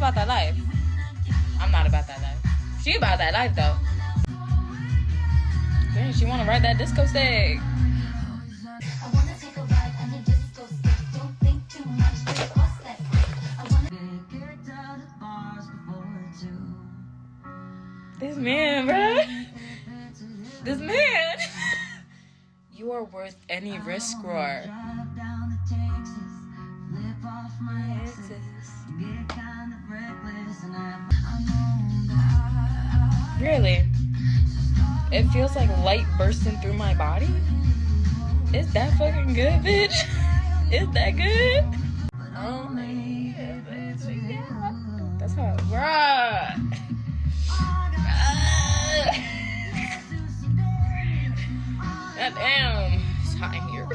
about that life. I'm not about that life. She about that life though. Dang, she wanna ride that disco stick. This man, bruh. This man. You are worth any risk, Roar. Really? It feels like light bursting through my body? Is that fucking good, bitch? Is that good? Oh my God. That's how, bruh. God damn. It's hot in here.